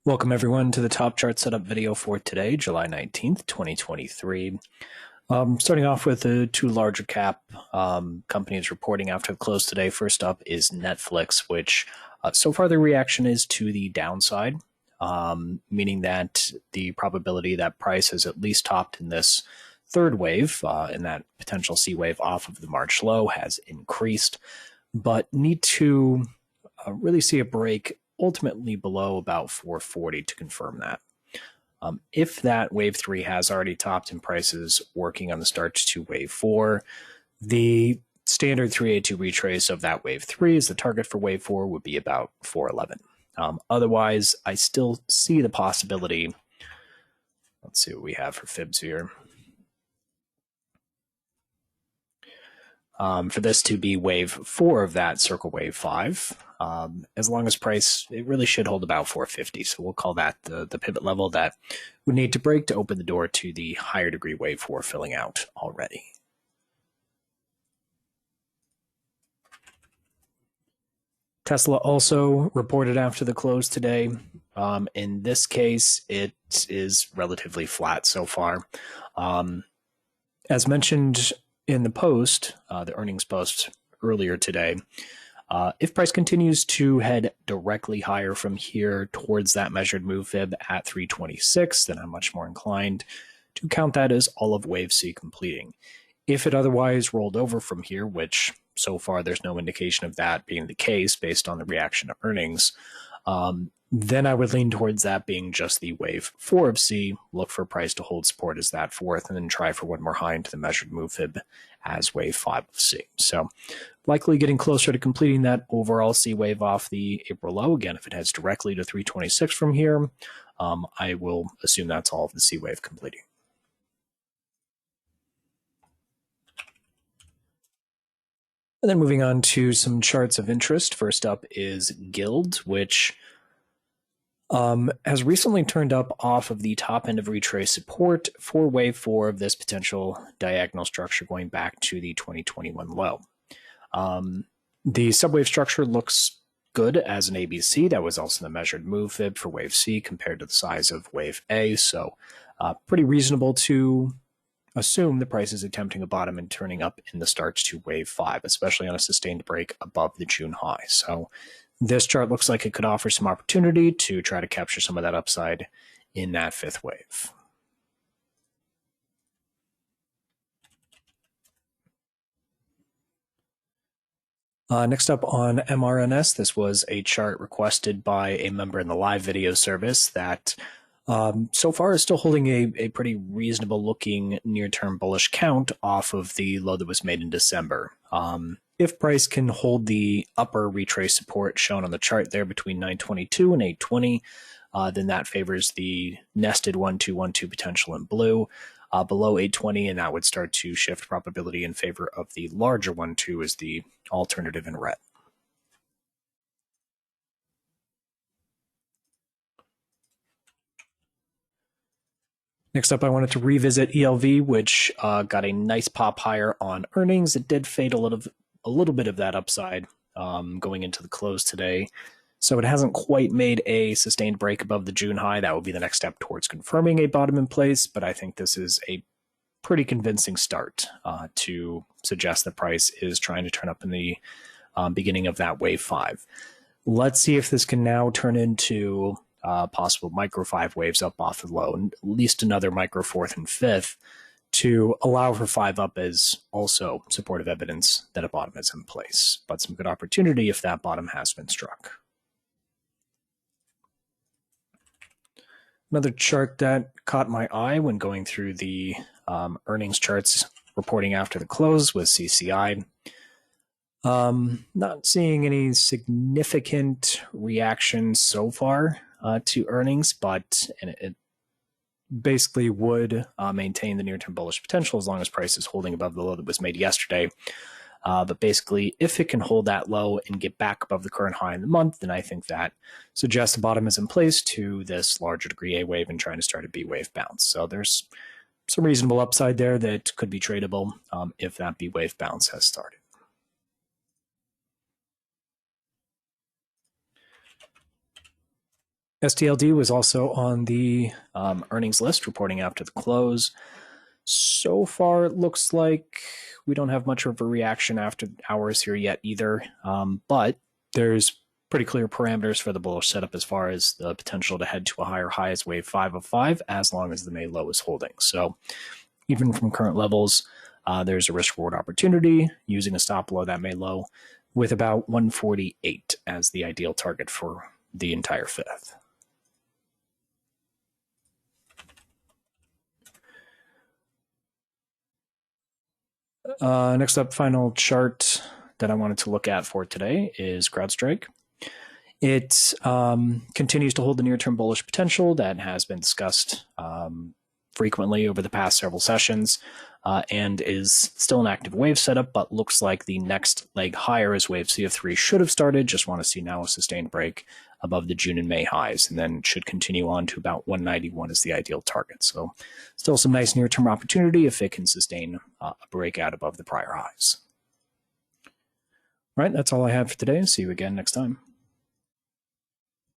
Welcome everyone to the top chart setup video for today, July 19th, 2023. Starting off with the two larger cap companies reporting after the close today. First up is Netflix, which so far the reaction is to the downside, meaning that the probability that price has at least topped in this third wave, in that potential C wave off of the March low, has increased, but need to really see a break ultimately below about 440 to confirm that. If that wave 3 has already topped and prices working on the start to wave 4, the standard 382 retrace of that wave 3 as the target for wave 4 would be about 411. Otherwise, I still see the possibility. Let's see what we have for fibs here. For this to be wave 4 of that circle wave 5, as long as price, it really should hold about 450. So we'll call that the pivot level that would need to break to open the door to the higher degree wave 4 filling out already. Tesla also reported after the close today. In this case, it is relatively flat so far. As mentioned in the post, the earnings post earlier today, if price continues to head directly higher from here towards that measured move fib at 326, then I'm much more inclined to count that as all of wave C completing. If it otherwise rolled over from here, which so far there's no indication of that being the case based on the reaction to earnings, then I would lean towards that being just the wave 4 of C, look for price to hold support as that fourth, and then try for one more high into the measured move fib as wave 5 of C. So likely getting closer to completing that overall C wave off the April low. Again, if it heads directly to 326 from here, I will assume that's all of the C wave completing. And then moving on to some charts of interest. First up is GILD, which has recently turned up off of the top end of retrace support for wave 4 of this potential diagonal structure going back to the 2021 low. The subwave structure looks good as an ABC. That was also the measured move fib for wave C compared to the size of wave A. So pretty reasonable to assume the price is attempting a bottom and turning up in the starts to wave 5, especially on a sustained break above the June high. So this chart looks like it could offer some opportunity to try to capture some of that upside in that fifth wave. Next up on MRNS, this was a chart requested by a member in the live video service that so far is still holding a pretty reasonable looking near-term bullish count off of the low that was made in December. If price can hold the upper retrace support shown on the chart there between 922 and 820, then that favors the nested 1-2-1-2 potential in blue. Below 820, and that would start to shift probability in favor of the larger 1-2 as the alternative in red. Next up, I wanted to revisit ELV, which got a nice pop higher on earnings. It did fade a little bit of that upside going into the close today. So it hasn't quite made a sustained break above the June high. That would be the next step towards confirming a bottom in place, but I think this is a pretty convincing start to suggest the price is trying to turn up in the beginning of that wave 5. Let's see if this can now turn into possible micro 5 waves up off the low, and at least another micro 4th and 5th to allow for 5 up as also supportive evidence that a bottom is in place, but some good opportunity if that bottom has been struck. Another chart that caught my eye when going through the earnings charts reporting after the close was CCI. Not seeing any significant reaction so far to earnings, but it basically would maintain the near-term bullish potential as long as price is holding above the low that was made yesterday. But basically, if it can hold that low and get back above the current high in the month, then I think that suggests the bottom is in place to this larger degree A wave and trying to start a B wave bounce. So there's some reasonable upside there that could be tradable if that B wave bounce has started. STLD was also on the earnings list, reporting after the close. So far, it looks like we don't have much of a reaction after hours here yet either, but there's pretty clear parameters for the bullish setup as far as the potential to head to a higher high as wave 5 of 5 as long as the May low is holding. So even from current levels, there's a risk reward opportunity using a stop below that May low with about 148 as the ideal target for the entire fifth. Next up, final chart that I wanted to look at for today is CrowdStrike. It continues to hold the near-term bullish potential that has been discussed frequently over the past several sessions and is still an active wave setup, but looks like the next leg higher as wave C of 3 should have started. Just want to see now a sustained break above the June and May highs, and then should continue on to about 191 as the ideal target. So still some nice near-term opportunity if it can sustain a breakout above the prior highs. All right, that's all I have for today. See you again next time.